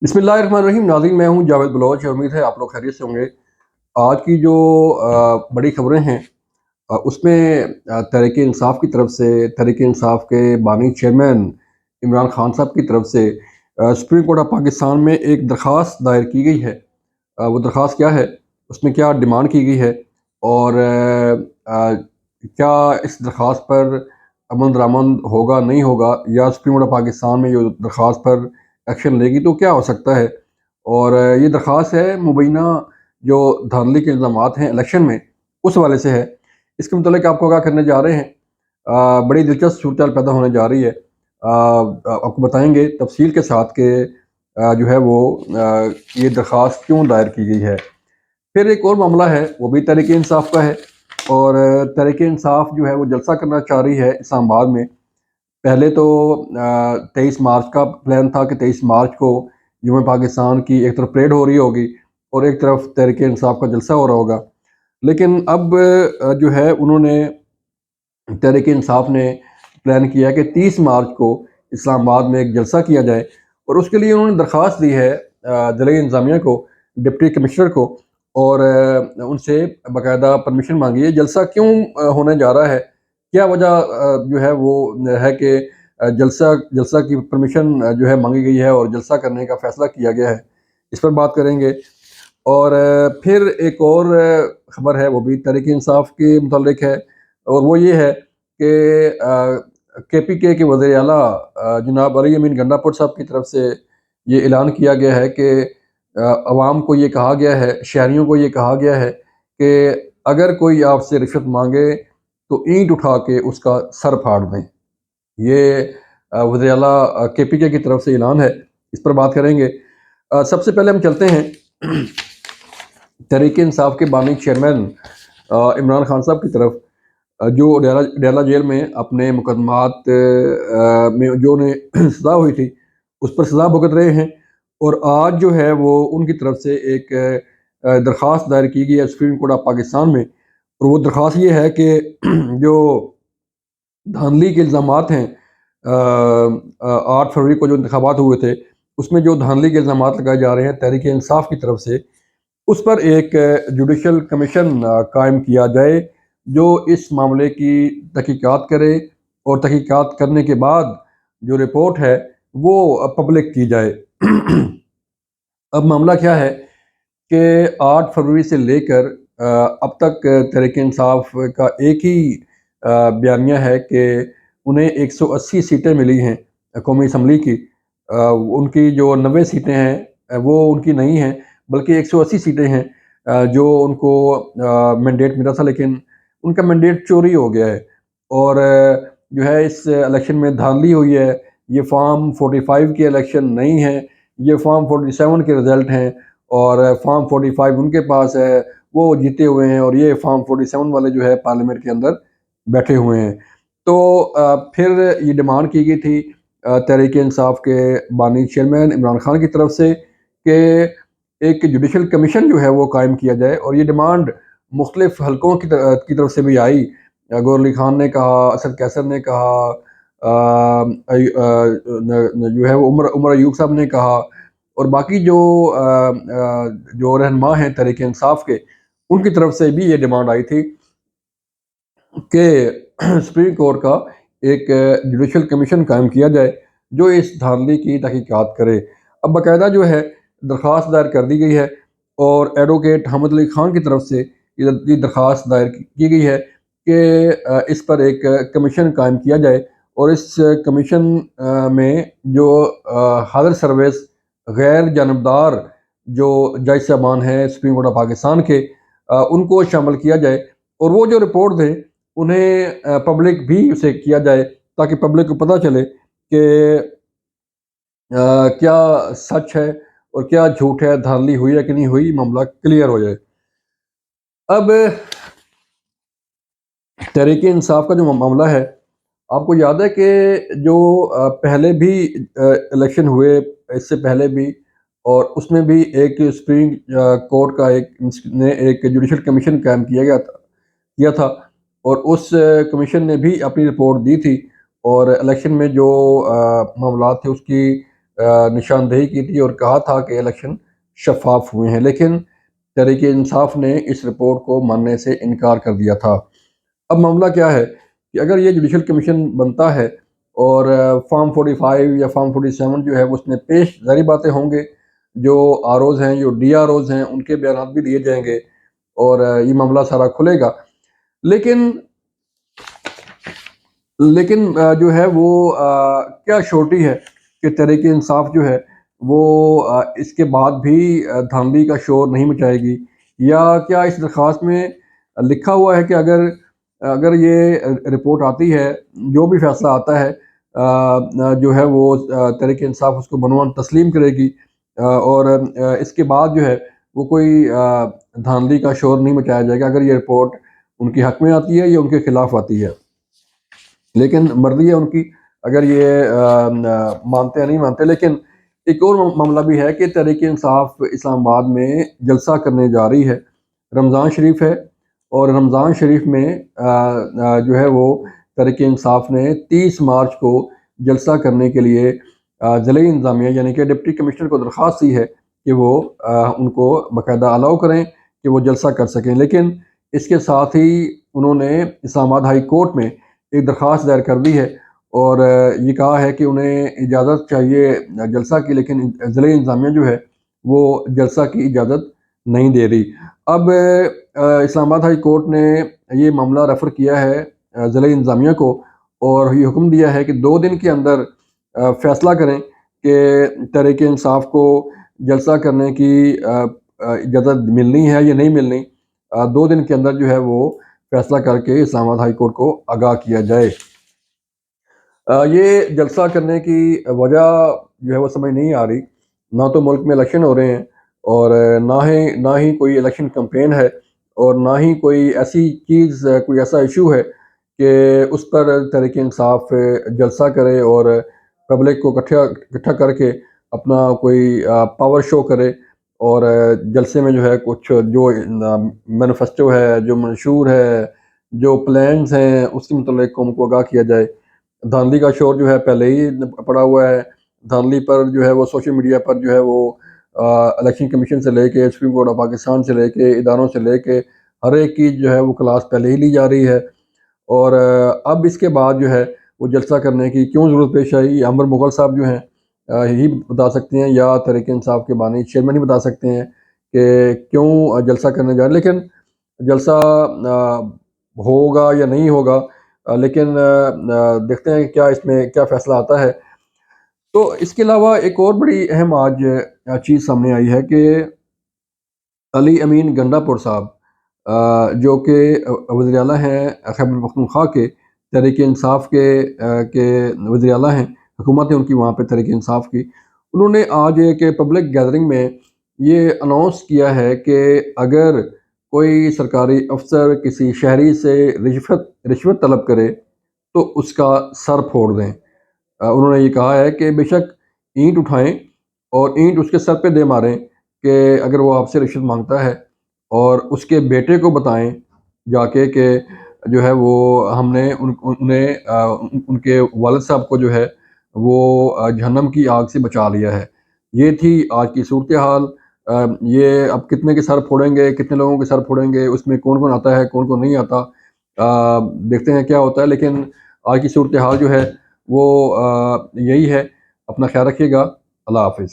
बिस्मिल्लाहिर्रहमानिर्रहीम। नाज़रीन, मैं हूं जावेद बलोच और उम्मीद है आप लोग खैरियत से होंगे। आज की जो बड़ी खबरें हैं उसमें तहरीक इंसाफ की तरफ से तहरीक इंसाफ के बानी चेयरमैन इमरान खान साहब की तरफ से सुप्रीम कोर्ट ऑफ पाकिस्तान में एक दरख्वास्त दायर की गई है। वो दरख्वास्त क्या है, उसमें क्या डिमांड की गई है और क्या इस दरख्वास्त पर अमल दरामद होगा नहीं होगा, या सुप्रीम कोर्ट ऑफ पाकिस्तान में जो दरख्वास्त पर एक्शन लेगी तो क्या हो सकता है। और ये दरख्वास्त है मुबैना जो धांधली के इल्ज़ामात हैं इलेक्शन में, उस हवाले से है। इसके मुतल्लिक आपको आगाह करने जा रहे हैं। बड़ी दिलचस्प सूरत पैदा होने जा रही है। आपको बताएंगे तफसील के साथ कि जो है वो ये दरख्वास्त क्यों दायर की गई है। फिर एक और मामला है, वो भी तहरीक इंसाफ का है। और तहरीक इंसाफ जो है वो जलसा करना चाह रही है इस्लामाबाद में। पहले तो 23 मार्च का प्लान था कि 23 मार्च को यूम पाकिस्तान की एक तरफ परेड हो रही होगी और एक तरफ तहरीक इंसाफ का जलसा हो रहा होगा। लेकिन अब जो है उन्होंने, तहरीक इंसाफ ने प्लान किया कि 30 मार्च को इस्लामाबाद में एक जलसा किया जाए। और उसके लिए उन्होंने दरख्वास्त दी है ज़िला इंतज़ामिया को, डिप्टी कमिश्नर को, और उनसे बाकायदा परमिशन मांगी है। जलसा क्यों होने जा रहा है, क्या वजह जो है वो है कि जलसा जलसा की परमिशन जो है मांगी गई है और जलसा करने का फ़ैसला किया गया है, इस पर बात करेंगे। और फिर एक और ख़बर है, वो भी तहरीक इंसाफ के मुतालिक है। और वो ये है कि KPK के वज़ीर आला जनाब अली अमीन गंडापुर साहब की तरफ से ये ऐलान किया गया है कि अवाम को ये कहा गया है, शहरियों को ये कहा गया है कि अगर कोई आपसे रिश्वत मांगे तो ईंट उठा के उसका सर फाड़ दें। ये वज़ीर आला KPK की तरफ से ऐलान है, इस पर बात करेंगे। सबसे पहले हम चलते हैं तहरीक इंसाफ के बानी चेयरमैन इमरान खान साहब की तरफ, जो डेरा डेरा जेल में अपने मुकदमात में जो उन्हें सज़ा हुई थी उस पर सज़ा भुगत रहे हैं। और आज जो है वो उनकी तरफ से एक दरख्वास्त दायर की गई है सुप्रीम कोर्ट ऑफ पाकिस्तान में। और वो दरख्वास्त ये है कि जो धांधली के इल्ज़ामात हैं, 8 फरवरी को जो इंतखाबात हुए थे उसमें जो धांधली के इल्ज़ामात लगाए जा रहे हैं तहरीक इंसाफ की तरफ से, उस पर एक जुडिशल कमीशन कायम किया जाए जो इस मामले की तहकीकात करे, और तहकीकात करने के बाद जो रिपोर्ट है वो पब्लिक की जाए। अब मामला क्या है कि 8 फरवरी से लेकर अब तक तहरीक इंसाफ का एक ही बयानिया है कि उन्हें 180 सीटें मिली हैं कौमी असम्बली की। उनकी जो 90 सीटें हैं वो उनकी नहीं हैं, बल्कि 180 सीटें हैं जो उनको मैंडेट मिला था, लेकिन उनका मैंडेट चोरी हो गया है। और जो है इस इलेक्शन में धांधली हुई है। ये फॉर्म 45 के इलेक्शन नहीं है, ये फॉर्म 47 के रिज़ल्ट हैं। और फॉर्म 45 उनके पास है, वो जीते हुए हैं, और ये फॉर्म 47 वाले जो है पार्लियामेंट के अंदर बैठे हुए हैं। तो फिर ये डिमांड की गई थी तहरीक इंसाफ के बानी चेयरमैन इमरान खान की तरफ से कि एक जुडिशल कमीशन जो है वो कायम किया जाए। और ये डिमांड मुख्तलिफ हलकों की तरफ से भी आई। गौर अली खान ने कहा, असद कैसर ने कहा, जो है वो उमर उमर अयूब साहब ने कहा, और बाकी जो रहनुमा हैं तहरीक इंसाफ के, उनकी तरफ से भी ये डिमांड आई थी कि सुप्रीम कोर्ट का एक जुडिशल कमीशन कायम किया जाए जो इस धांधली की तहकीकात करे। अब बाकायदा जो है दरख्वास्त दायर कर दी गई है, और एडवोकेट हमद अली खान की तरफ से ये दरख्वास्त दायर की गई है कि इस पर एक कमीशन कायम किया जाए। और इस कमीशन में जो हाज़िर सर्विस गैर जानबदार जो जज साहबान हैं सुप्रीम कोर्ट ऑफ पाकिस्तान के, उनको शामिल किया जाए। और वो जो रिपोर्ट दें उन्हें पब्लिक भी उसे किया जाए, ताकि पब्लिक को पता चले कि क्या सच है और क्या झूठ है, धांधली हुई है कि नहीं हुई, मामला क्लियर हो जाए। अब तहरीक इंसाफ का जो मामला है, आपको याद है कि जो पहले भी इलेक्शन हुए, इससे पहले भी, और उसमें भी एक सुप्रीम कोर्ट का एक जुडिशल कमीशन कायम किया था। और उस कमीशन ने भी अपनी रिपोर्ट दी थी। और इलेक्शन में जो मामलात थे उसकी نشاندہی کی تھی اور کہا تھا کہ الیکشن شفاف ہوئے ہیں، لیکن تحریک انصاف نے اس رپورٹ کو ماننے سے انکار کر دیا تھا۔ اب معاملہ کیا ہے کہ اگر یہ جوڈیشل کمیشن بنتا ہے اور فارم 45 یا فارم 47 جو ہے اس میں پیش ظاہری باتیں ہوں گے، جو آر اوز ہیں، جو ڈی آر اوز ہیں، ان کے بیانات بھی لیے جائیں گے اور یہ معاملہ سارا کھلے گا۔ لیکن جو ہے وہ کیا شورٹی ہے کہ تحریک انصاف جو ہے وہ اس کے بعد بھی دھاندلی کا شور نہیں مچائے گی، یا کیا اس درخواست میں لکھا ہوا ہے کہ اگر یہ رپورٹ آتی ہے، جو بھی فیصلہ آتا ہے جو ہے وہ تحریک انصاف اس کو بنوان تسلیم کرے گی، اور اس کے بعد جو ہے وہ کوئی دھاندلی کا شور نہیں مچایا جائے گا اگر یہ رپورٹ ان کے حق میں آتی ہے یا ان کے خلاف آتی ہے۔ لیکن مرضی ہے ان کی، اگر یہ مانتے ہیں نہیں مانتے۔ لیکن ایک اور معاملہ بھی ہے کہ تحریک انصاف اسلام آباد میں جلسہ کرنے جا رہی ہے، رمضان شریف ہے، اور رمضان شریف میں جو ہے وہ تحریک انصاف نے 30 مارچ کو جلسہ کرنے کے لیے ضلعی انتظامیہ یعنی کہ ڈپٹی کمشنر کو درخواست دی ہے کہ وہ ان کو باقاعدہ الاؤ کریں کہ وہ جلسہ کر سکیں۔ لیکن اس کے ساتھ ہی انہوں نے اسلام آباد ہائی کورٹ میں ایک درخواست دائر کر دی ہے اور یہ کہا ہے کہ انہیں اجازت چاہیے جلسہ کی، لیکن ضلعی انتظامیہ جو ہے وہ جلسہ کی اجازت نہیں دے رہی۔ اب اسلام آباد ہائی کورٹ نے یہ معاملہ ریفر کیا ہے ضلعی انتظامیہ کو، اور یہ حکم دیا ہے کہ 2 دن کے اندر فیصلہ کریں کہ تحریک انصاف کو جلسہ کرنے کی اجازت ملنی ہے یا نہیں ملنی۔ 2 دن کے اندر جو ہے وہ فیصلہ کر کے اسلام آباد ہائی کورٹ کو آگاہ کیا جائے۔ یہ جلسہ کرنے کی وجہ جو ہے وہ سمجھ نہیں آ رہی، نہ تو ملک میں الیکشن ہو رہے ہیں، اور نہ ہی کوئی الیکشن کمپین ہے، اور نہ ہی کوئی ایسی چیز، کوئی ایسا ایشو ہے کہ اس پر تحریک انصاف جلسہ کرے اور پبلک کو اکٹھا کر کے اپنا کوئی پاور شو کرے، اور جلسے میں جو ہے کچھ جو مینیفیسٹو ہے، جو منشور ہے، جو پلانز ہیں، اس کے متعلق قوم کو آگاہ کیا جائے۔ دھاندلی کا شور جو ہے پہلے ہی پڑا ہوا ہے، دھاندلی پر جو ہے وہ سوشل میڈیا پر جو ہے وہ الیکشن کمیشن سے لے کے سپریم کورٹ آف پاکستان سے لے کے اداروں سے لے کے ہر ایک کی جو ہے وہ کلاس پہلے ہی لی جا رہی ہے، اور اب اس کے بعد جو ہے وہ جلسہ کرنے کی کیوں ضرورت پیش آئی، عامر مغل صاحب جو ہیں یہی بتا سکتے ہیں، یا تحریک انصاف کے بانی چیئرمین ہی بتا سکتے ہیں کہ کیوں جلسہ کرنے جا رہے ہیں۔ لیکن جلسہ ہوگا یا نہیں ہوگا، لیکن دیکھتے ہیں کہ کیا اس میں کیا فیصلہ آتا ہے۔ تو اس کے علاوہ ایک اور بڑی اہم آج چیز سامنے آئی ہے کہ علی امین گنڈا پور صاحب جو کہ وزیر اعلیٰ ہیں خیبر پختونخوا کے، تحریک انصاف کے وزیر اعلیٰ ہیں، حکومت ہے ان کی وہاں پہ تحریک انصاف کی، انہوں نے آج ایک پبلک گیدرنگ میں یہ اناؤنس کیا ہے کہ اگر کوئی سرکاری افسر کسی شہری سے رشوت طلب کرے تو اس کا سر پھوڑ دیں۔ انہوں نے یہ کہا ہے کہ بے شک اینٹ اٹھائیں اور اینٹ اس کے سر پہ دے ماریں کہ اگر وہ آپ سے رشوت مانگتا ہے، اور اس کے بیٹے کو بتائیں جا کے کہ جو ہے وہ ہم نے انہیں ان کے والد صاحب کو جو ہے وہ جہنم کی آگ سے بچا لیا ہے۔ یہ تھی آج کی صورتحال۔ یہ اب کتنے کے سر پھوڑیں گے، کتنے لوگوں کے سر پھوڑیں گے، اس میں کون کون آتا ہے کون کون نہیں آتا، دیکھتے ہیں کیا ہوتا ہے۔ لیکن آج کی صورتحال جو ہے وہ یہی ہے۔ اپنا خیال رکھیے گا۔ اللہ حافظ۔